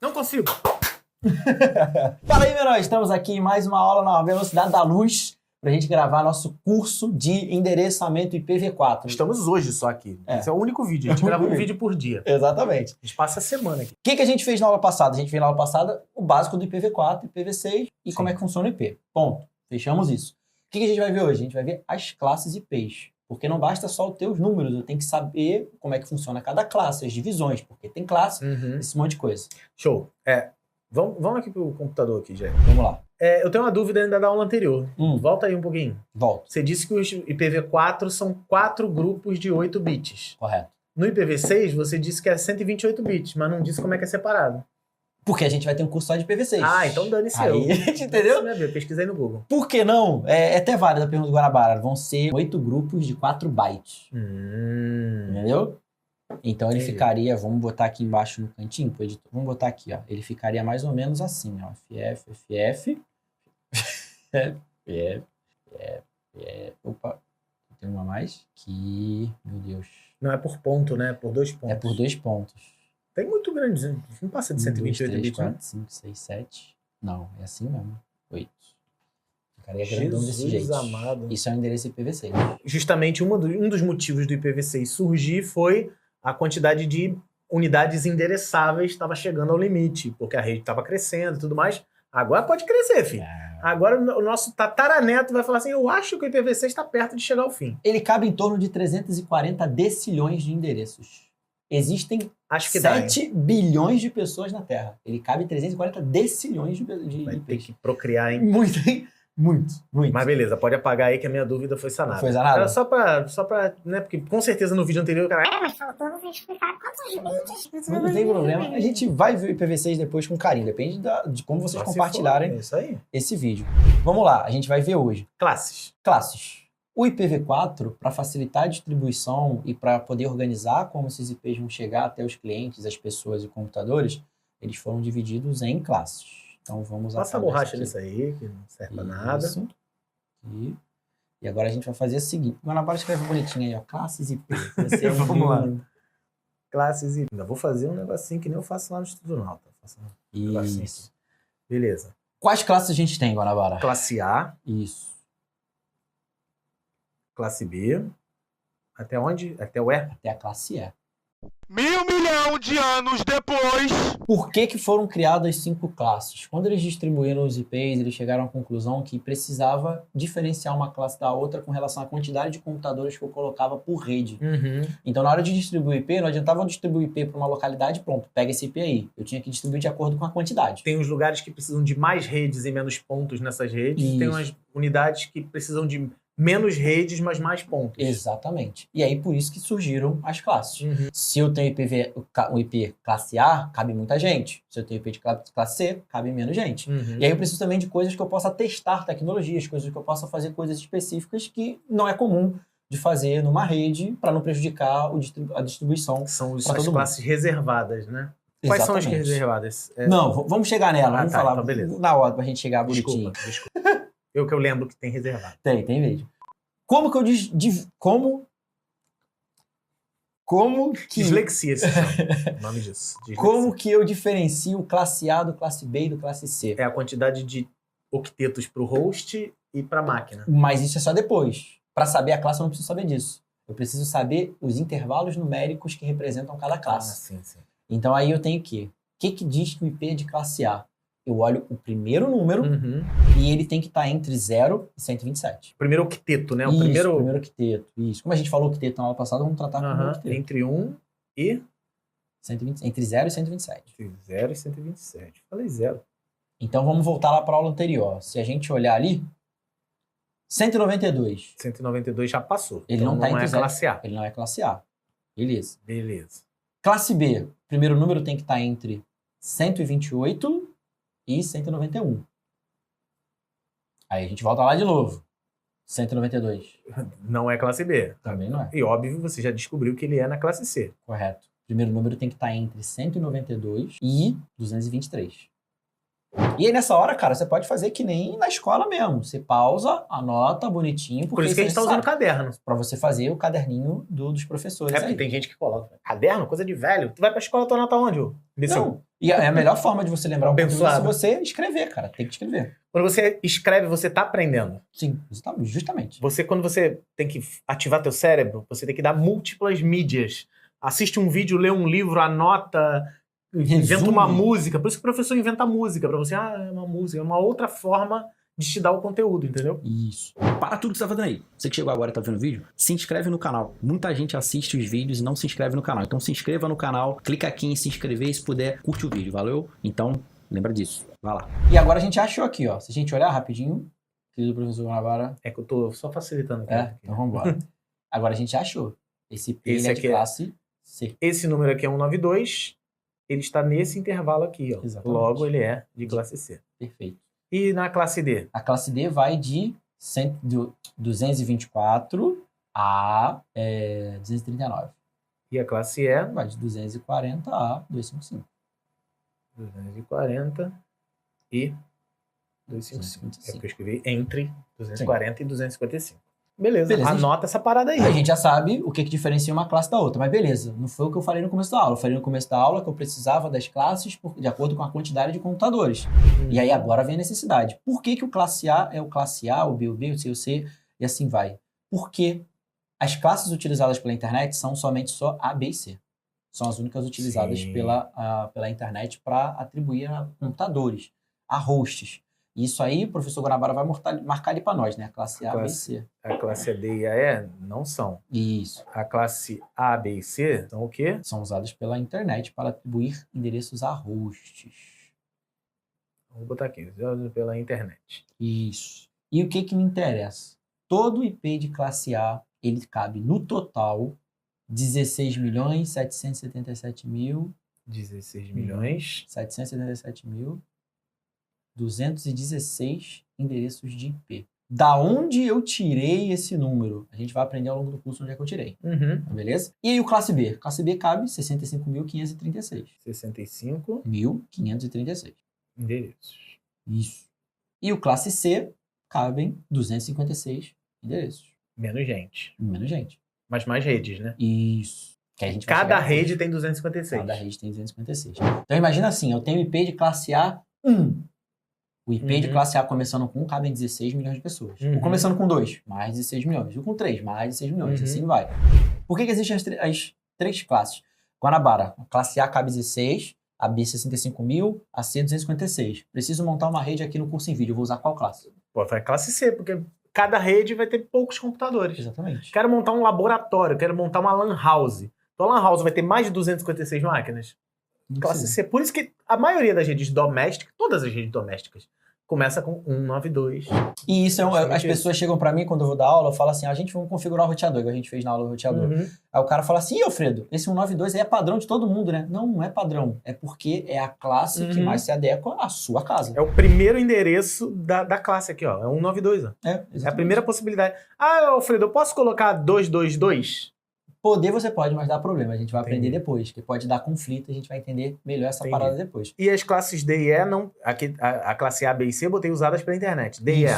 Não consigo. Fala aí, menor. Estamos aqui em mais uma aula na velocidade da luz para a gente gravar nosso curso de endereçamento IPv4. Estamos hoje só aqui. É. Esse é o único vídeo. A gente grava um vídeo por dia. Exatamente. A gente passa a semana aqui. O que a gente fez na aula passada? A gente fez na aula passada o básico do IPv4, IPv6 e Sim. como é que funciona o IP. Ponto. Fechamos isso. O que a gente vai ver hoje? A gente vai ver as classes IPs. Porque não basta só ter os números, eu tenho que saber como é que funciona cada classe, as divisões, porque tem classe, esse monte de coisa. Show. Vamos aqui pro computador aqui, Jair. Vamos lá. Eu tenho uma dúvida ainda da aula anterior. Volta aí um pouquinho. Volto. Você disse que os IPv4 são 4 grupos de 8 bits. Correto. No IPv6, você disse que é 128 bits, mas não disse como é que é separado. Porque a gente vai ter um curso só de IPv6. Ah, então dane-se eu. Aí, entendeu? Eu pesquisei no Google. Por que não? É até válida a pergunta do Guanabara. Vão ser 8 grupos de 4 bytes. Entendeu? Então ele ficaria, vamos botar aqui embaixo no cantinho pro editor. Vamos botar aqui, ó. Ele ficaria mais ou menos assim, ó. FF. Opa, tem uma a mais. Que, meu Deus. Não é por ponto, né? É por 2 pontos. É por 2 pontos. Tem muito grande, não passa de 128 2, 3, bits, 4, né? 5, 6, 7. Não, é assim mesmo. 8. Ficaria grandão desse jeito. Amado. Isso é o endereço IPv6. Justamente um dos motivos do IPv6 surgir foi a quantidade de unidades endereçáveis estava chegando ao limite, porque a rede estava crescendo e tudo mais. Agora pode crescer, filho. Agora o nosso tataraneto vai falar assim, eu acho que o IPv6 está perto de chegar ao fim. Ele cabe em torno de 340 decilhões de endereços. Existem Acho que 7 bilhões de pessoas na Terra. Ele cabe em 340 decilhões de Vai ter IPs. que procriar, hein? Muito, hein? Muito. Mas beleza, pode apagar aí que a minha dúvida foi sanada. Foi sanada? Era só pra, né, porque com certeza no vídeo anterior o cara... Mas faltou você explicar quantos bits. Não tem problema. A gente vai ver o IPv6 depois com carinho. Depende de como vocês Só se compartilharem for, é isso aí. esse vídeo. Vamos lá, a gente vai ver hoje. Classes. Classes. O IPv4, para facilitar a distribuição e para poder organizar como esses IPs vão chegar até os clientes, as pessoas e computadores, eles foram divididos em classes. Então vamos Passa a apagar borracha isso aqui. nisso aí, que não serve pra nada. Isso. E agora a gente vai fazer o seguinte. O Guanabara escreve bonitinho aí, ó. Classes IP. Você é um Vamos lá. menino. Classes e... Ainda vou fazer um negocinho que nem eu faço lá no Estudo Nauta. Faço um negocinho Isso. aqui. Beleza. Quais classes a gente tem, Guanabara? Classe A, Isso. classe B. Até onde? Até o E? Até a classe E. 1.000 milhão de anos depois. Por que foram criadas 5 classes? Quando eles distribuíram os IPs, eles chegaram à conclusão que precisava diferenciar uma classe da outra com relação à quantidade de computadores que eu colocava por rede. Então, na hora de distribuir IP, não adiantava eu distribuir IP para uma localidade, pronto, pega esse IP aí. Eu tinha que distribuir de acordo com a quantidade. Tem uns lugares que precisam de mais redes e menos pontos nessas redes. Isso. Tem umas unidades que precisam de menos redes, mas mais pontos. Exatamente. E aí, por isso que surgiram as classes. Se eu tenho o IP classe A, cabe muita gente. Se eu tenho IP de classe C, cabe menos gente. E aí eu preciso também de coisas que eu possa testar tecnologias, coisas que eu possa fazer coisas específicas que não é comum de fazer numa rede para não prejudicar a distribuição. São as pra todo mundo. classes reservadas, né? Quais são as Exatamente. reservadas? Não, vamos chegar nela. Vamos tá, falar então beleza. na hora pra gente chegar bonitinho. Desculpa. Eu lembro que tem reservado. Tem vídeo. Como que eu como que Dislexia, esse é o nome disso. Dislexia. como que eu diferencio o classe A do classe B e do classe C? É a quantidade de octetos para o host e para a máquina. Mas isso é só depois. Para saber a classe eu não preciso saber disso. Eu preciso saber os intervalos numéricos que representam cada classe. Sim. Então aí eu tenho o quê? O que diz que o IP é de classe A? Eu olho o primeiro número e ele tem que estar entre 0 e 127. Primeiro octeto, né? O Isso, primeiro octeto. Isso. Como a gente falou octeto na aula passada, vamos tratar como octeto. entre 1 e 120, entre 0 e 127. entre 0 e 127. Falei 0. Então vamos voltar lá para a aula anterior. Se a gente olhar ali, 192. 192 já passou. Ele então não tá é entre zero. classe A. Ele não é classe A. Beleza. Beleza. Classe B. Primeiro número tem que estar entre 128 e 191. Aí a gente volta lá de novo. 192. Não é classe B. Também não é. E óbvio, você já descobriu que ele é na classe C. Correto. Primeiro número tem que estar entre 192 e 223. E aí, nessa hora, cara, você pode fazer que nem na escola mesmo. Você pausa, anota bonitinho. Por isso que a gente tá usando caderno. Pra você fazer o caderninho dos professores. É porque tem gente que coloca caderno, coisa de velho. Tu vai pra escola, tu anota onde, ô? Não. E a melhor forma de você lembrar o conteúdo é Abençoado. você escrever, cara. Tem que escrever. Quando você escreve, você tá aprendendo. Sim, justamente. Quando você tem que ativar teu cérebro, você tem que dar múltiplas mídias. Assiste um vídeo, lê um livro, anota, inventa uma música. Por isso que o professor inventa música, pra você, é uma música, é uma outra forma de te dar o conteúdo, entendeu? Isso. Para tudo que você tá fazendo aí. Você que chegou agora e tá vendo o vídeo, se inscreve no canal. Muita gente assiste os vídeos e não se inscreve no canal. Então se inscreva no canal, clica aqui em se inscrever e se puder, curte o vídeo, valeu? Então, lembra disso. Vai lá. E agora a gente achou aqui, ó. Se a gente olhar rapidinho, filho do professor Guanabara. É que eu tô só facilitando aqui. Então vamos embora. Agora a gente achou. Esse P Esse é aqui de classe C. Esse número aqui é 192, ele está nesse intervalo aqui, ó. Exatamente. Logo, ele é de classe C. Perfeito. E na classe D? A classe D vai de 224 a 239. E a classe E? Vai de 240 a 255. 240 e 255. É porque eu escrevi entre 240 e 255. Beleza, anota essa parada aí. A gente já sabe o que diferencia uma classe da outra, mas beleza, não foi o que eu falei no começo da aula. Eu falei no começo da aula que eu precisava das classes de acordo com a quantidade de computadores. E aí agora vem a necessidade. Por que o classe A é o classe A, o B, o C, o C e assim vai? Porque as classes utilizadas pela internet são somente só A, B e C. São as únicas utilizadas pela internet para atribuir a computadores, a hosts. Isso aí o professor Guanabara vai marcar ali para nós, né? A classe A, B e C. A classe D e a E não são. Isso. A classe A, B e C são o quê? São usadas pela internet para atribuir endereços a hosts. Vou botar aqui, usados pela internet. Isso. E o que me interessa? Todo IP de classe A, ele cabe no total 16.777.216 endereços de IP. Da onde eu tirei esse número? A gente vai aprender ao longo do curso onde é que eu tirei. Beleza? E aí o classe B? Classe B cabe 65.536. 65.536 endereços. Isso. E o classe C cabem 256 endereços. Menos gente. Menos gente. Mas mais redes, né? Isso. Que a gente vai Cada rede tem 256. Cada rede tem 256. Então imagina assim, eu tenho IP de classe A 1. O IP de classe A começando com 1 cabe em 16 milhões de pessoas. O começando com 2, mais 16 milhões. O com 3, mais 16 milhões. Assim vai. Por que existem as três classes? Guanabara, a classe A cabe 16, a B 65 mil, a C 256. Preciso montar uma rede aqui no curso em vídeo. Eu vou usar qual classe? Pô, vai classe C, porque cada rede vai ter poucos computadores. Exatamente. Quero montar um laboratório, quero montar uma lan house. Então a lan house vai ter mais de 256 máquinas? Classe C. Por isso que a maioria das redes domésticas, todas as redes domésticas, começa com 192. E isso as pessoas chegam pra mim quando eu vou dar aula, eu falo assim, a gente vai configurar o roteador, igual a gente fez na aula do roteador. Aí o cara fala assim, Alfredo, esse 192 aí é padrão de todo mundo, né? Não, não é padrão. É porque é a classe que mais se adequa à sua casa. É o primeiro endereço da classe aqui, ó. É 192, ó. É a primeira possibilidade. Ah, Alfredo, eu posso colocar 222? Poder você pode, mas dá problema. A gente vai aprender depois, que pode dar conflito, a gente vai entender melhor essa parada depois. E as classes D e E, não, aqui, a classe A, B e C eu botei usadas pela internet. D e E.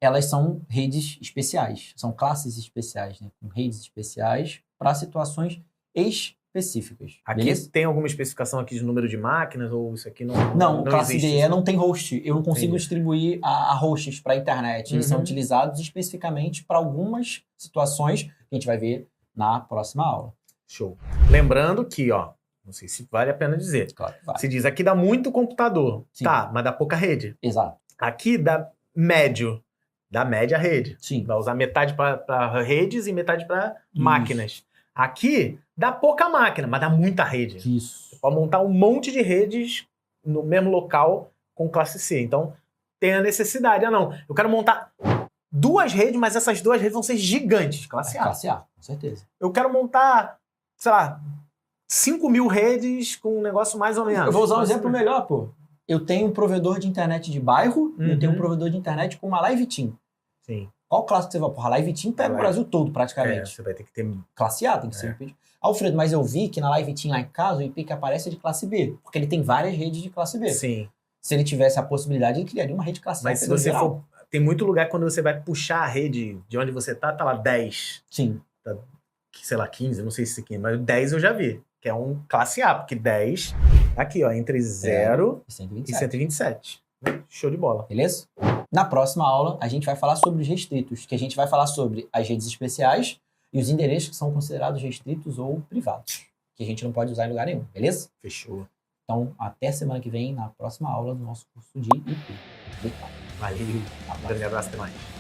Elas são redes especiais, são classes especiais, né? Com redes especiais para situações específicas. Aqui beleza? Tem alguma especificação aqui de número de máquinas ou isso aqui não Não, classe existe? D e E não tem host. Eu não consigo distribuir a hosts para a internet. Eles são utilizados especificamente para algumas situações que a gente vai ver na próxima aula. Show. Lembrando que, ó, não sei se vale a pena dizer. Claro que vai. Se diz aqui dá muito computador. Sim. Tá, mas dá pouca rede. Exato. Aqui dá médio. Dá média rede. Sim. Vai usar metade para redes e metade para máquinas. Aqui dá pouca máquina, mas dá muita rede. Isso. Você pode montar um monte de redes no mesmo local com classe C. Então, tem a necessidade. Ah, não. Eu quero montar 2 redes, mas essas 2 redes vão ser gigantes. Classe A. Classe A, com certeza. Eu quero montar, sei lá, 5.000 redes com um negócio mais ou menos. Eu vou usar um exemplo melhor, pô. Eu tenho um provedor de internet de bairro e eu tenho um provedor de internet com uma Live Team. Sim. Qual classe que você vai? Porra, a Live Team pega o Brasil todo, praticamente. Você vai ter que ter... Classe A, tem que ser IP. Alfredo, mas eu vi que na Live Team lá em casa, o IP que aparece é de classe B. Porque ele tem várias redes de classe B. Sim. Se ele tivesse a possibilidade, ele criaria uma rede classe A. Mas se você for... Tem muito lugar que quando você vai puxar a rede de onde você tá lá 10. Sim. Sei lá, 15, não sei se aqui, mas 10 eu já vi. Que é um classe A, porque 10... Aqui, ó, entre 0 e 127. Show de bola. Beleza? Na próxima aula, a gente vai falar sobre os restritos, que a gente vai falar sobre as redes especiais e os endereços que são considerados restritos ou privados, que a gente não pode usar em lugar nenhum, beleza? Fechou. Então, até semana que vem, na próxima aula do nosso curso de IP. Valeu. Um grande abraço, até mais.